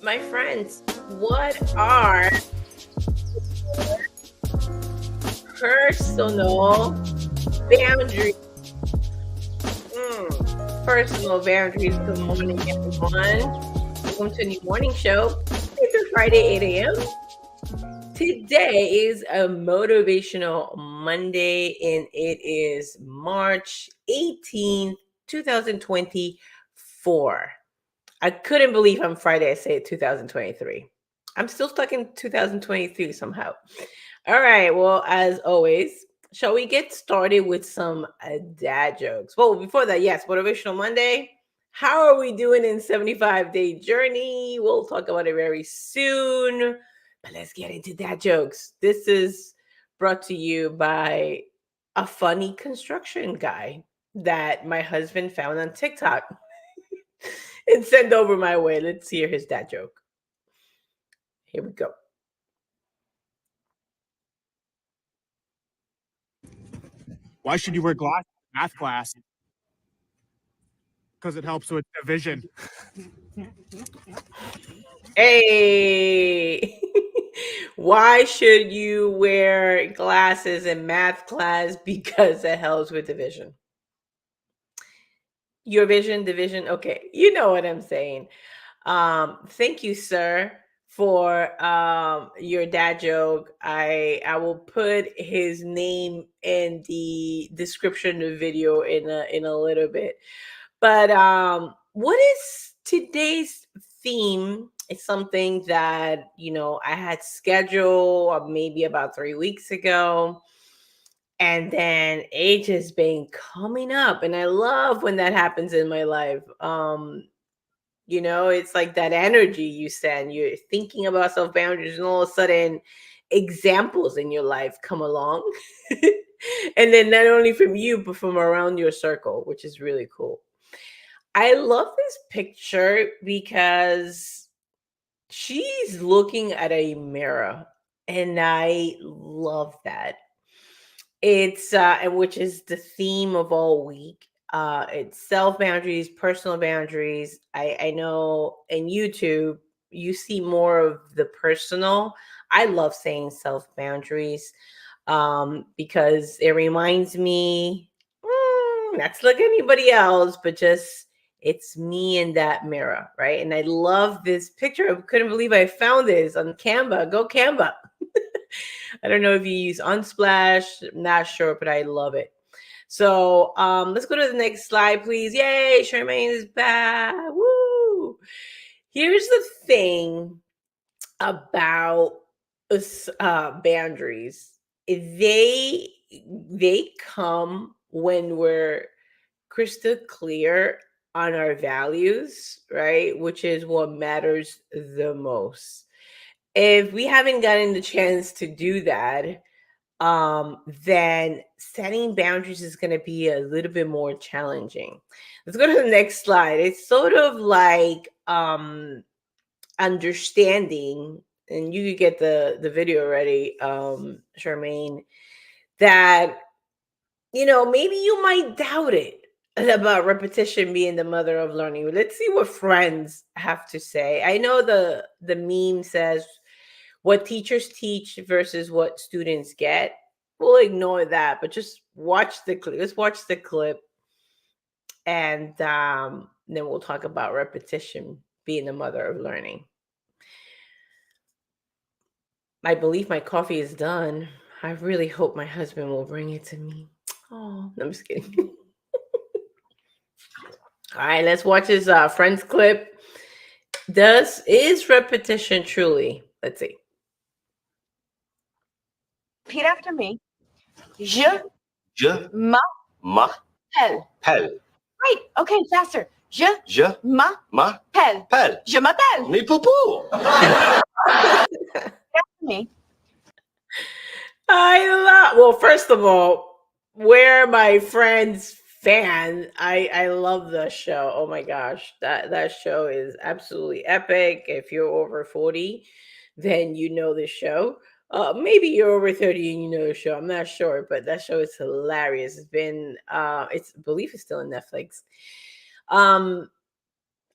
My friends, what are personal boundaries? Personal boundaries. Good morning, everyone. Welcome to a new morning show. It's Friday, 8 a.m. Today is a motivational Monday, and it is March 18th, 2024. I couldn't believe on Friday I said 2023. I'm still stuck in 2023 somehow. All right. Well, as always, shall we get started with some dad jokes? Well, before that, yes, Motivational Monday. How are we doing in 75-day journey? We'll talk about it very soon. But let's get into dad jokes. This is brought to you by a funny construction guy that my husband found on TikTok and send over my way. Let's hear his dad joke. Here we go. Why should you wear glasses in math class? Because it helps with division. Hey, why should you wear glasses in math class? Because it helps with division. Your vision, division. Okay, you know what I'm saying. Thank you, sir, for your dad joke. I will put his name in the description of the video in a little bit. But what is today's theme? It's something that I had scheduled maybe about 3 weeks ago, and then it just been coming up, and I love when that happens in my life. It's like that energy you send. You're thinking about self boundaries, and all of a sudden, examples in your life come along, and then not only from you, but from around your circle, which is really cool. I love this picture because she's looking at a mirror, and I love that. It's and which is the theme of all week. It's self boundaries, personal boundaries. I know in YouTube you see more of the personal. I love saying self boundaries because it reminds me, not to look at anybody else, but just it's me in that mirror, right? And I love this picture. I couldn't believe I found this on Canva. Go Canva. I don't know if you use Unsplash, not sure, but I love it. So let's go to the next slide, please. Yay, Charmaine is back. Woo! Here's the thing about boundaries. They come when we're crystal clear on our values, right? Which is what matters the most. If we haven't gotten the chance to do that, then setting boundaries is going to be a little bit more challenging. Let's go to the next slide. It's sort of like understanding, and you could get the video ready, Charmaine, that maybe you might doubt it about repetition being the mother of learning. Let's see what friends have to say. I know the meme says what teachers teach versus what students get. We'll ignore that, but just watch the clip. Let's watch the clip, and then we'll talk about repetition being the mother of learning. I believe my coffee is done. I really hope my husband will bring it to me. Oh, I'm just kidding. All right, let's watch his friends clip. Is repetition truly? Let's see. Repeat after me. Je m'appelle. Right. Okay, faster. Je m'appelle. Je m'appelle. Mais poupou. After me. Well, first of all, we're my friend's fan. I love the show. Oh my gosh, that show is absolutely epic. If you're over 40, then you know the show. Maybe you're over 30 and you know the show. I'm not sure, but that show is hilarious. It's been I believe it's still on Netflix.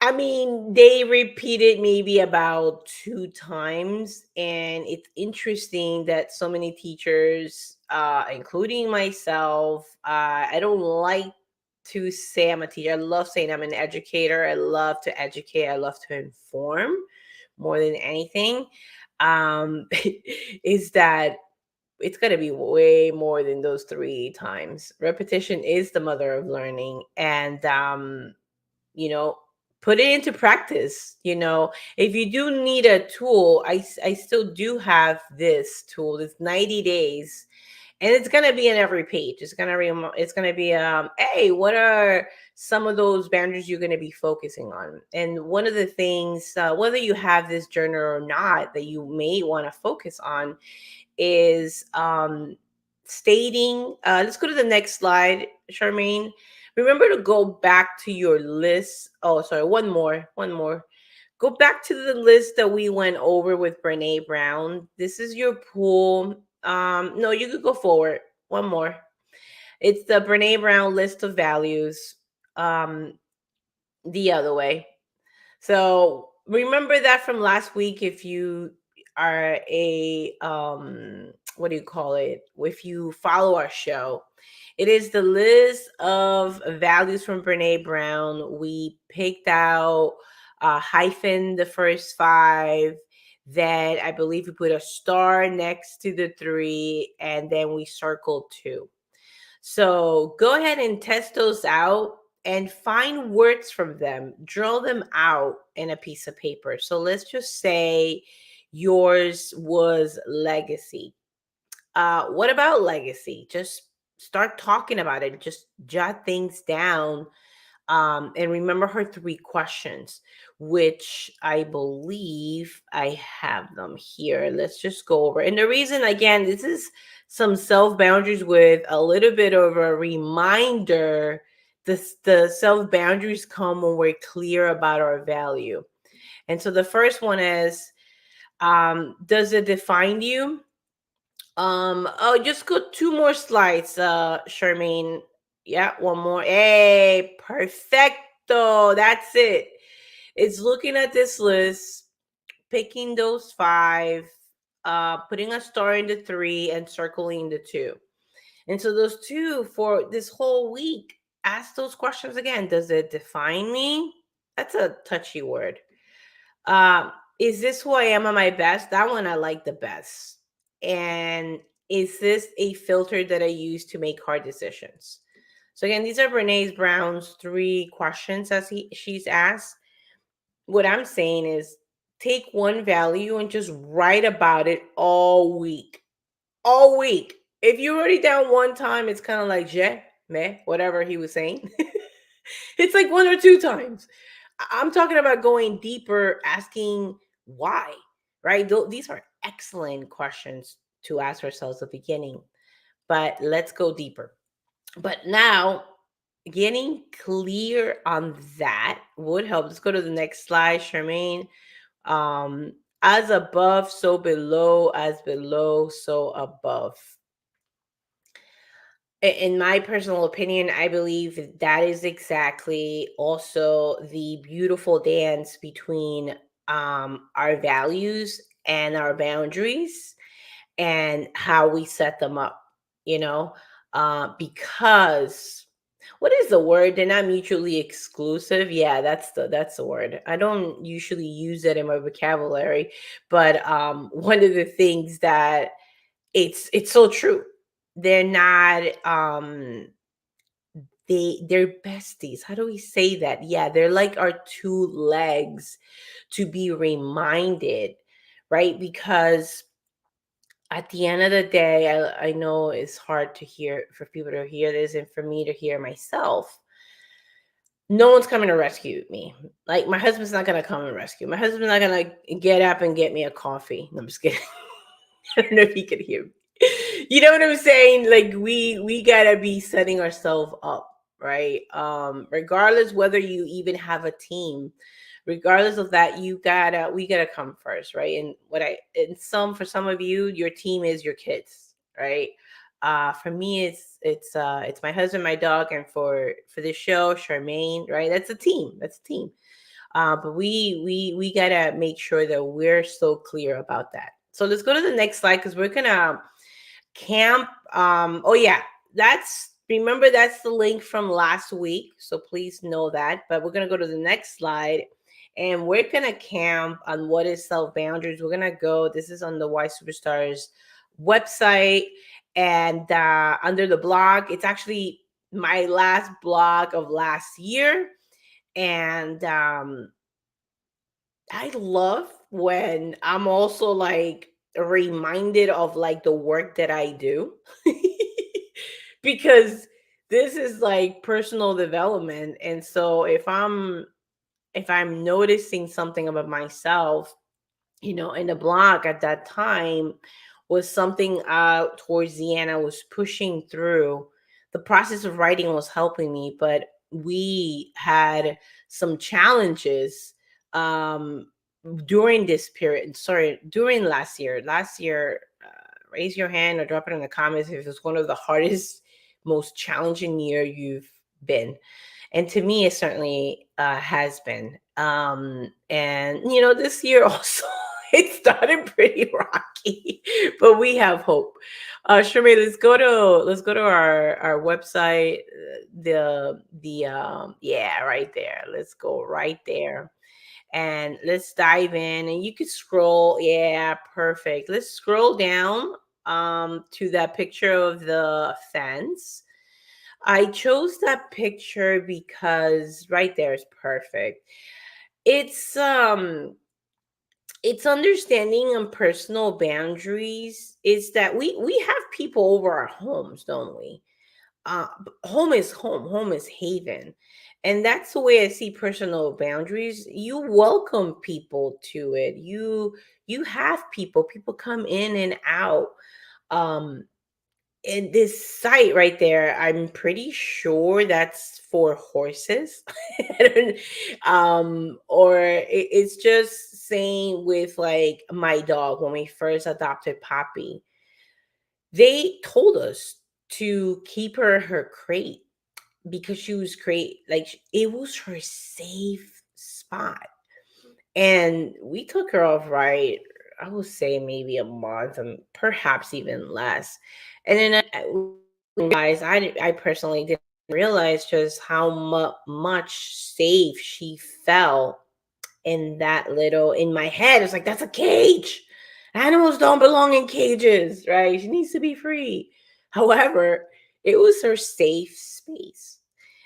I mean, they repeated maybe about 2 times, and it's interesting that so many teachers, including myself, I don't like to say I'm a teacher. I love saying I'm an educator. I love to educate. I love to inform more than anything. Is that it's going to be way more than those 3 times. Repetition is the mother of learning, and you know put it into practice. If you do need a tool, I still do have this tool. It's 90 days, and it's going to be in every page. It's going to be hey, what are some of those boundaries you're going to be focusing on? And one of the things, whether you have this journal or not, that you may want to focus on is stating, let's go to the next slide, Charmaine. Remember to go back to your list. Oh, sorry, one more. Go back to the list that we went over with Brene Brown. This is your pool. No, you could go forward. One more. It's the Brene Brown list of values. Um, the other way. So remember that from last week. If you are a what do you call it? If you follow our show, it is the list of values from Brene Brown. We picked out hyphen the first 5. Then I believe we put a star next to the 3, and then we circled 2. So go ahead and test those out and find words from them. Draw them out in a piece of paper. So let's just say yours was legacy. What about legacy? Just start talking about it. Just jot things down, and remember her 3 questions, which I believe I have them here. Let's just go over. And the reason, again, this is some self boundaries with a little bit of a reminder. The self boundaries come when we're clear about our value. And so the first one is, does it define you? Oh, just go 2 more slides, Charmaine. Yeah, one more. Hey, perfecto. That's it. It's looking at this list, picking those 5, putting a star in the 3, and circling the 2. And so those 2 for this whole week, ask those questions again. Does it define me? That's a touchy word. Um, is this who I am at my best? That one I like the best. And is this a filter that I use to make hard decisions? So again, these are Brene Brown's 3 questions as she's asked. What I'm saying is take one value and just write about it all week. All week. If you wrote it down one time, it's kind of like je, me, whatever he was saying. It's like 1 or 2 times. I'm talking about going deeper, asking why, right? These are excellent questions to ask ourselves at the beginning, but let's go deeper. But now, getting clear on that would help. Let's go to the next slide, Charmaine. As above, so below, as below, so above. In my personal opinion, I believe that is exactly also the beautiful dance between our values and our boundaries, and how we set them up, you know, because what is the word? They're not mutually exclusive. Yeah, that's the word. I don't usually use it in my vocabulary, but one of the things that it's so true. They're not they're besties. How do we say that? Yeah, they're like our 2 legs to be reminded, right? Because at the end of the day, I know it's hard to hear, for people to hear this and for me to hear myself. No one's coming to rescue me. Like, my husband's not gonna come and rescue. My husband's not gonna get up and get me a coffee. No, I'm just kidding. I don't know if you could hear me. You know what I'm saying? Like, we gotta be setting ourselves up, right? Regardless whether you even have a team, regardless of that, we gotta come first, right? And for some of you, your team is your kids, right? For me, it's my husband, my dog, and for this show, Charmaine, right? That's a team. But we gotta make sure that we're so clear about that. So let's go to the next slide because we're gonna camp. Oh yeah, that's remember that's the link from last week. So please know that. But we're gonna go to the next slide, and we're gonna camp on what is self boundaries. We're gonna go. This is on the YSuperstars website, and under the blog, it's actually my last blog of last year, and I love when I'm also like reminded of like the work that I do because this is like personal development. And so if I'm noticing something about myself, in the blog at that time was something towards the end I was pushing through. The process of writing was helping me, but we had some challenges um during this period. Sorry, during last year. Raise your hand or drop it in the comments if it's one of the hardest, most challenging year you've been. And to me, it certainly has been. And this year also it started pretty rocky, but we have hope. Shermaine, let's go to our website. Yeah, right there. Let's go right there and let's dive in. And you could scroll. Yeah, perfect. Let's scroll down to that picture of the fence. I chose that picture because right there is perfect. It's understanding and personal boundaries is that we have people over our homes, don't we? Home is home. Home is haven. And that's the way I see personal boundaries. You welcome people to it. You have people come in and out. Um and this site right there, I'm pretty sure that's for horses. Or it's just saying with like my dog when we first adopted Poppy, they told us to keep her crate because she was crate like it was her safe spot. And we took her off, right, I would say maybe a month and perhaps even less. And then I personally didn't realize just how much safe she felt in that little, in my head. It's like, that's a cage. Animals don't belong in cages, right? She needs to be free. However, it was her safe space.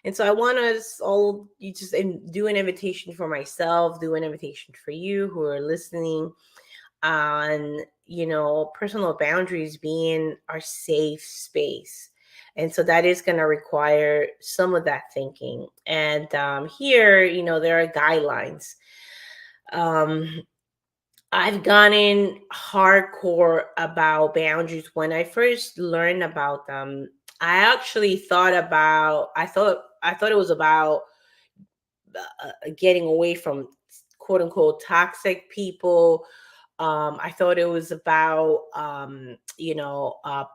And so I want us all, you just do an invitation for myself, do an invitation for you who are listening on, personal boundaries being our safe space. And so that is going to require some of that thinking. And here, there are guidelines. um I've gone in hardcore about boundaries. When I first learned about them, I thought it was about getting away from quote unquote toxic people. I thought it was about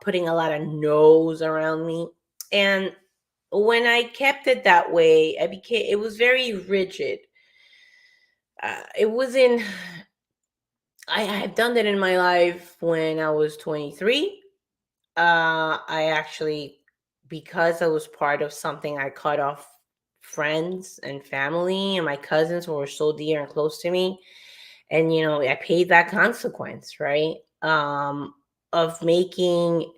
putting a lot of no's around me. And when I kept it that way, it was very rigid. It wasn't I've done that in my life when I was 23. I actually, because I was part of something, I cut off friends and family and my cousins who were so dear and close to me. And, I paid that consequence, right? Of making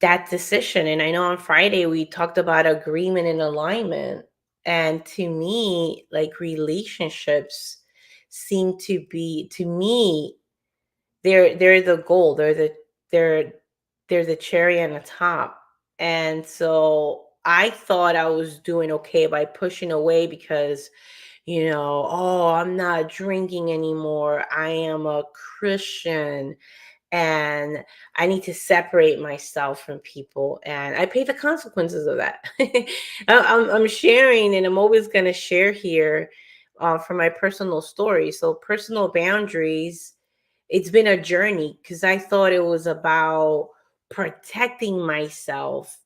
that decision. And I know on Friday we talked about agreement and alignment. And to me, like relationships seem to be, to me, they're the goal. They're they're the cherry on the top. And so I thought I was doing okay by pushing away because, oh, I'm not drinking anymore. I am a Christian and I need to separate myself from people. And I pay the consequences of that. I'm sharing, and I'm always going to share here from my personal story. So, personal boundaries, it's been a journey because I thought it was about protecting myself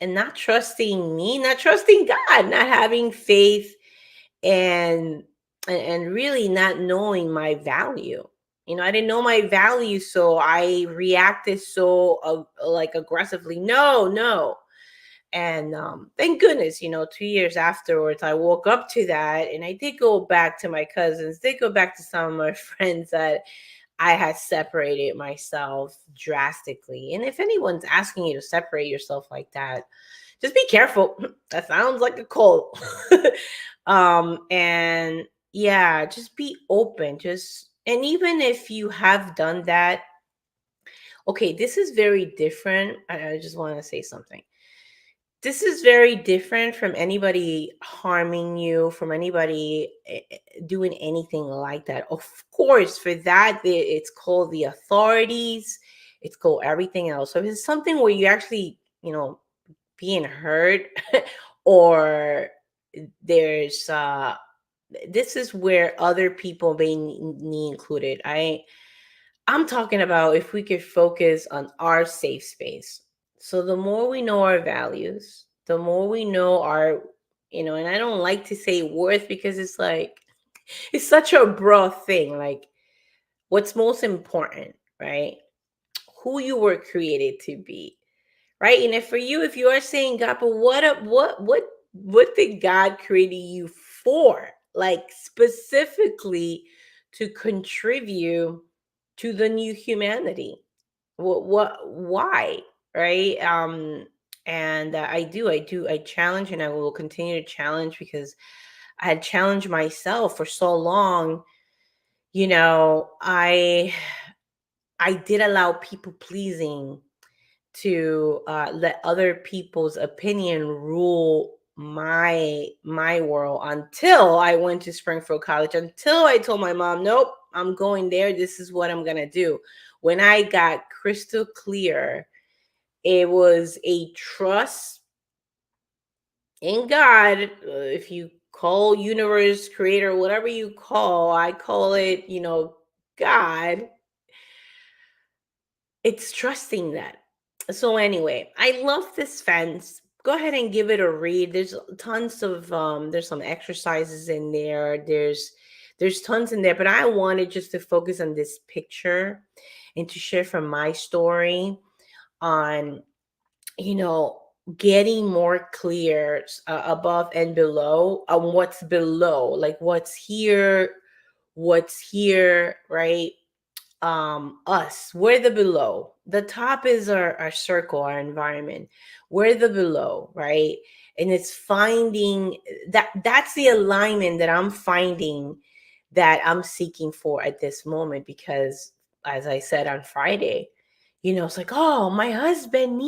and not trusting me, not trusting God, not having faith and and really not knowing my value. I didn't know my value, so I reacted so like aggressively. No, no. And thank goodness, 2 years afterwards, I woke up to that, and I did go back to my cousins, did go back to some of my friends that I had separated myself drastically. And if anyone's asking you to separate yourself like that, just be careful. That sounds like a cult. And yeah, just be open. And even if you have done that, okay, this is very different. I just want to say something. This is very different from anybody harming you, from anybody doing anything like that. Of course, for that, it's called the authorities, it's called everything else. So if it's something where you actually, being hurt, or there's this is where other people may need included. I'm talking about if we could focus on our safe space. So the more we know our values, the more we know our, and I don't like to say worth, because it's like, it's such a broad thing. Like, what's most important, right? Who you were created to be, right? And if for you, if you are saying God, but what did God create you for? Like, specifically to contribute to the new humanity. Why? Right? And I challenge, and I will continue to challenge, because I had challenged myself for so long. I did allow people pleasing to let other people's opinion rule my world, until I went to Springfield College, until I told my mom, nope, I'm going there, this is what I'm gonna do. When I got crystal clear, it was a trust in God. If you call universe, creator, whatever you call, I call it, God. It's trusting that. So anyway, I love this fence. Go ahead and give it a read. There's tons of there's some exercises in there. There's tons in there, but I wanted just to focus on this picture and to share from my story on, you know, getting more clear above and below on what's below, like what's here, right? Us, we're the below. The top is our circle, our environment. We're the below, right? And it's finding that's the alignment that I'm finding, that I'm seeking for at this moment. Because as I said on Friday, it's like, oh, my husband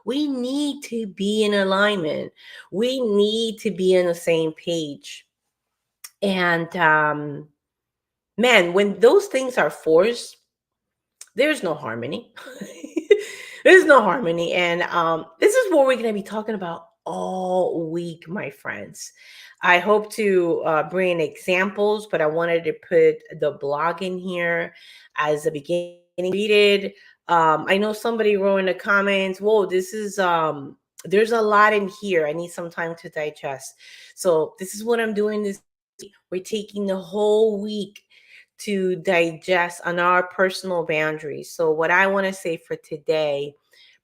we need to be in alignment, we need to be on the same page. And man, when those things are forced, there's no harmony. There's no harmony. And this is what we're going to be talking about all week, my friends. I hope to bring examples, but I wanted to put the blog in here as a beginning. Read it. I know somebody wrote in the comments, whoa, this is there's a lot in here, I need some time to digest. So this is what I'm doing this week. We're taking the whole week to digest on our personal boundaries. So what I want to say for today,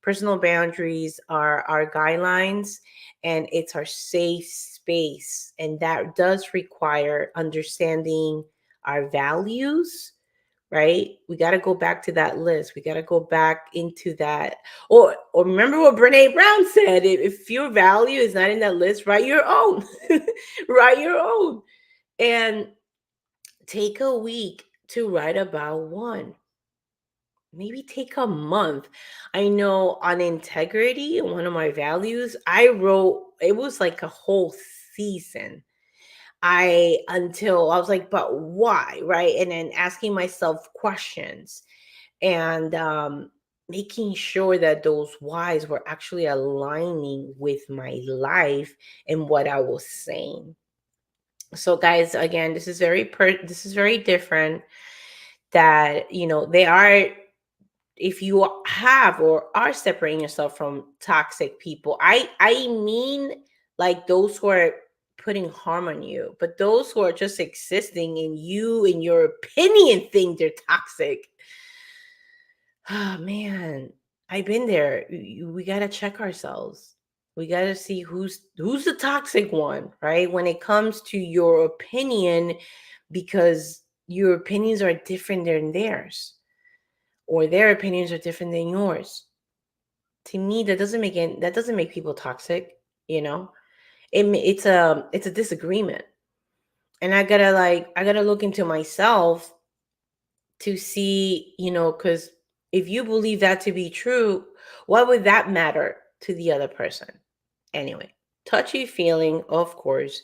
personal boundaries are our guidelines, and it's our safe space. And that does require understanding our values, right? We got to go back to that list. We got to go back into that. Or remember what Brene Brown said, if your value is not in that list, write your own. Write your own. And take a week to write about one. Maybe take a month. I know on integrity, one of my values, I wrote, it was like a whole season. Until I was like, but why? Right. And then asking myself questions, and making sure that those whys were actually aligning with my life and what I was saying. So guys, again, this is very different. That, they are, if you have or are separating yourself from toxic people, I mean, like those who are putting harm on you. But those who are just existing in you, in your opinion, think they're toxic. Oh man, I've been there. We got to check ourselves. We got to see who's the toxic one, right? When it comes to your opinion, because your opinions are different than theirs, or their opinions are different than yours. To me, that doesn't make people toxic. You know, it's a disagreement, and I gotta look into myself to see, because if you believe that to be true, why would that matter to the other person? Anyway, touchy feeling, of course.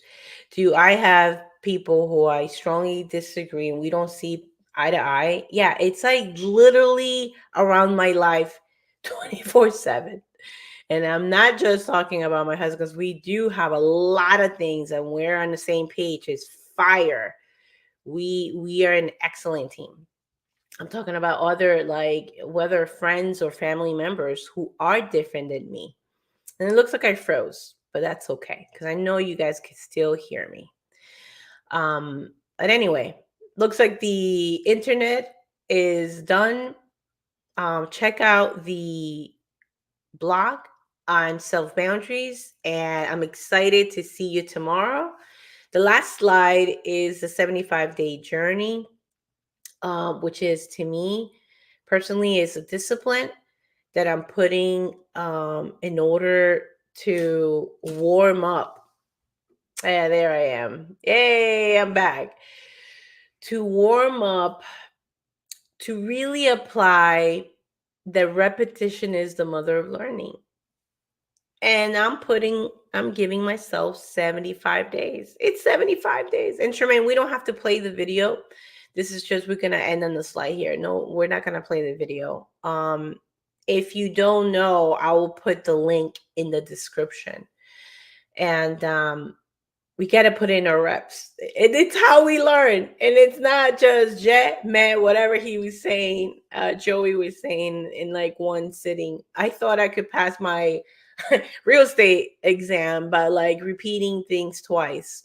Do I have people who I strongly disagree and we don't see eye to eye? Yeah, it's like literally around my life 24/7. And I'm not just talking about my husband, because we do have a lot of things and we're on the same page. It's fire. We are an excellent team. I'm talking about other, like, whether friends or family members who are different than me. And it looks like I froze, but that's okay because I know you guys can still hear me. But anyway, looks like the internet is done. Check out the blog on self boundaries, and I'm excited to see you tomorrow. The last slide is the 75-day journey, which is, to me personally, is a discipline that I'm putting in order to warm up. Yeah, there I am. Yay, I'm back. To warm up, to really apply that repetition is the mother of learning. And I'm giving myself 75 days. It's 75 days. And Tremaine, we don't have to play the video. This is just, we're going to end on the slide here. No, we're not going to play the video. If you don't know, I will put the link in the description. And we got to put in our reps. It's how we learn. And it's not just Jet, Matt, whatever he was saying, Joey was saying in like one sitting. I thought I could pass my real estate exam by like repeating things twice.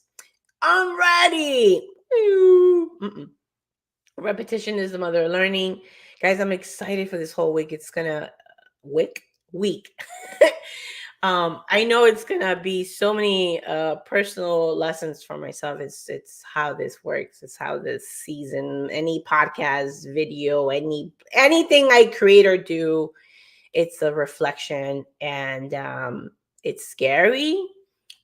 I'm ready. Mm-mm. Repetition is the mother of learning. Guys, I'm excited for this whole week. It's gonna week. I know it's gonna be so many personal lessons for myself. It's how this works. It's how this season, any podcast, video, anything I create or do, it's a reflection, and it's scary.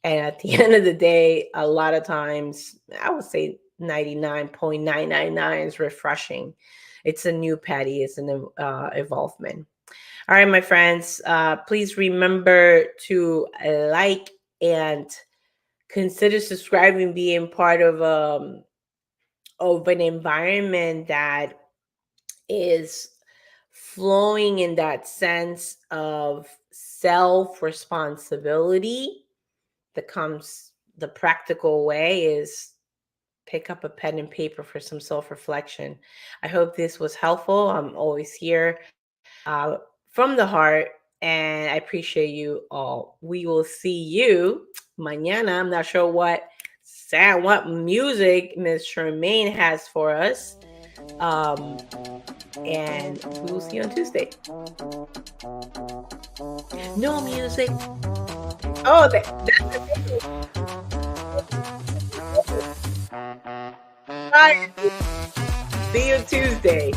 And at the end of the day, a lot of times, I would say 99.999 is refreshing. It's a new Patty. It's an evolvement. All right, my friends, please remember to like and consider subscribing, being part of an environment that is flowing in that sense of self-responsibility. That comes, the practical way is pick up a pen and paper for some self-reflection. I hope this was helpful. I'm always here from the heart, and I appreciate you all. We will see you mañana. I'm not sure what music Miss Charmaine has for us. And we will see you on Tuesday. No music. Oh, that's the thing. Bye. See you Tuesday.